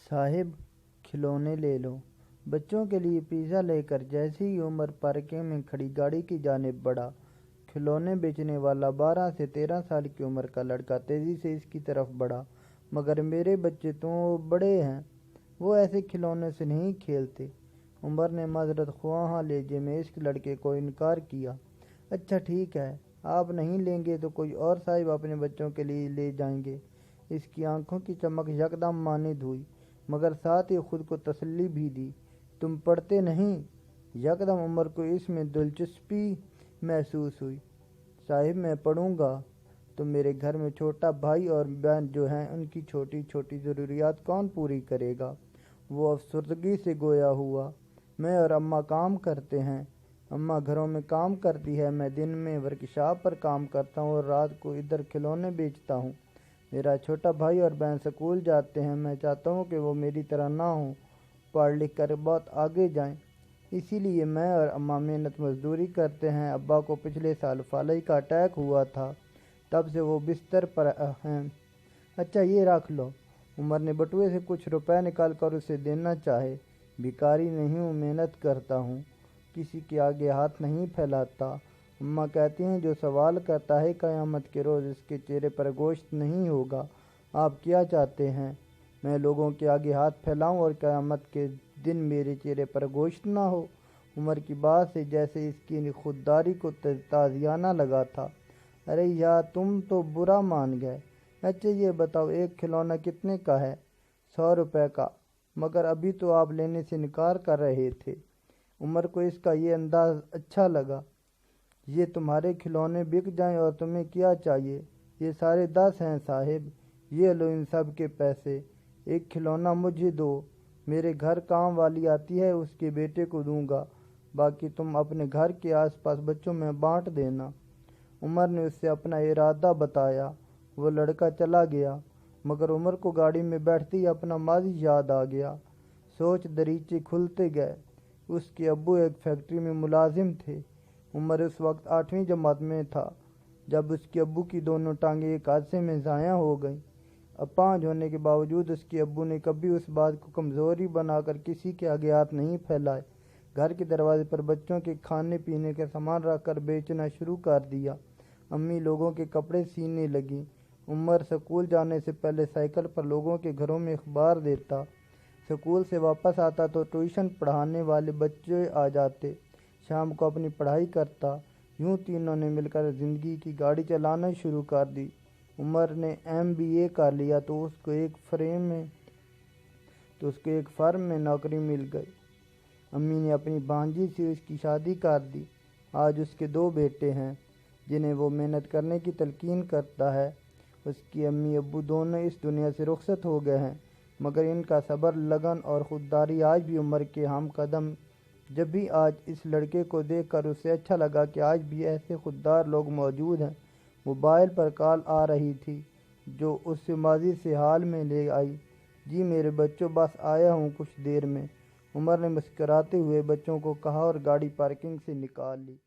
साहिब, खिलौने ले लो। बच्चों के लिए पिज़्ज़ा लेकर जैसे ही उमर पार्किंग में खड़ी गाड़ी की जानिब बढ़ा, खिलौने बेचने वाला 12 से 13 साल की उम्र का लड़का तेज़ी से इसकी तरफ बढ़ा। मगर मेरे बच्चे तो बड़े हैं, वो ऐसे खिलौने से नहीं खेलते। उमर ने माजरत ख्वाह लहजे में इस लड़के को इनकार किया। अच्छा ठीक है, आप नहीं लेंगे तो कोई और साहिब अपने बच्चों के लिए ले जाएंगे। इसकी आंखों की चमक यकदम मानिद हुई, मगर साथ ही खुद को तसल्ली भी दी। तुम पढ़ते नहीं? यकदम उमर को इसमें दिलचस्पी महसूस हुई। साहिब, मैं पढ़ूंगा। तो मेरे घर में छोटा भाई और बहन जो हैं, उनकी छोटी छोटी ज़रूरियात कौन पूरी करेगा? वो अफसरदगी से गोया हुआ। मैं और अम्मा काम करते हैं। अम्मा घरों में काम करती है, मैं दिन में वर्कशॉप पर काम करता हूँ और रात को इधर खिलौने बेचता हूँ। मेरा छोटा भाई और बहन स्कूल जाते हैं। मैं चाहता हूँ कि वो मेरी तरह ना हो, पढ़ लिख कर बहुत आगे जाएं। इसीलिए मैं और अम्मा मेहनत मजदूरी करते हैं। अब्बा को पिछले साल फालई का अटैक हुआ था, तब से वो बिस्तर पर हैं। अच्छा ये रख लो। उमर ने बटुए से कुछ रुपए निकाल कर उसे देना चाहे। भिखारी नहीं हूँ, मेहनत करता हूँ, किसी के आगे हाथ नहीं फैलाता। अम्मा कहती हैं जो सवाल करता है क़यामत के रोज़ इसके चेहरे पर गोश्त नहीं होगा। आप क्या चाहते हैं, मैं लोगों के आगे हाथ फैलाऊं और क़यामत के दिन मेरे चेहरे पर गोश्त ना हो? उमर की बात से जैसे इसकी खुददारी को ताज़ियाना लगा था। अरे यार, तुम तो बुरा मान गए। अच्छा ये बताओ, एक खिलौना कितने का है? 100 रुपये का। मगर अभी तो आप लेने से इनकार कर रहे थे। उमर को इसका ये अंदाज़ अच्छा लगा। ये तुम्हारे खिलौने बिक जाएं और तुम्हें क्या चाहिए? ये सारे 10 हैं साहिब, ये लो इन सब के पैसे। एक खिलौना मुझे दो, मेरे घर काम वाली आती है, उसके बेटे को दूंगा, बाकी तुम अपने घर के आसपास बच्चों में बांट देना। उमर ने उससे अपना इरादा बताया। वो लड़का चला गया, मगर उमर को गाड़ी में बैठते ही अपना माजी याद आ गया। सोच दरीचे खुलते गए। उसके अब्बू एक फैक्ट्री में मुलाजिम थे। उमर उस वक्त 8वीं जमात में था जब उसके अब्बू की दोनों टांगें एक हादसे में ज़ाया हो गईं। अपाहिज होने के बावजूद उसके अब्बू ने कभी उस बात को कमज़ोरी बनाकर किसी के आगे हाथ नहीं फैलाए। घर के दरवाजे पर बच्चों के खाने पीने का सामान रख कर बेचना शुरू कर दिया। अम्मी लोगों के कपड़े सीने लगी। उमर स्कूल जाने से पहले साइकिल पर लोगों के घरों में अखबार देता। स्कूल से वापस आता तो ट्यूशन पढ़ाने वाले बच्चे आ जाते। शाम को अपनी पढ़ाई करता। यूँ तीनों ने मिलकर ज़िंदगी की गाड़ी चलाना शुरू कर दी। उमर ने MBA कर लिया तो उसको एक फर्म में नौकरी मिल गई। अम्मी ने अपनी भांजी से उसकी शादी कर दी। आज उसके 2 बेटे हैं जिन्हें वो मेहनत करने की तलकीन करता है। उसकी अम्मी अब्बू दोनों इस दुनिया से रुखसत हो गए हैं, मगर इनका सब्र, लगन और खुददारी आज भी उमर के हम कदम। जब भी आज इस लड़के को देखकर उसे अच्छा लगा कि आज भी ऐसे खुददार लोग मौजूद हैं। मोबाइल पर कॉल आ रही थी जो उसे माजी से हाल में ले आई। जी मेरे बच्चों, बस आया हूँ कुछ देर में। उमर ने मुस्कराते हुए बच्चों को कहा और गाड़ी पार्किंग से निकाल ली।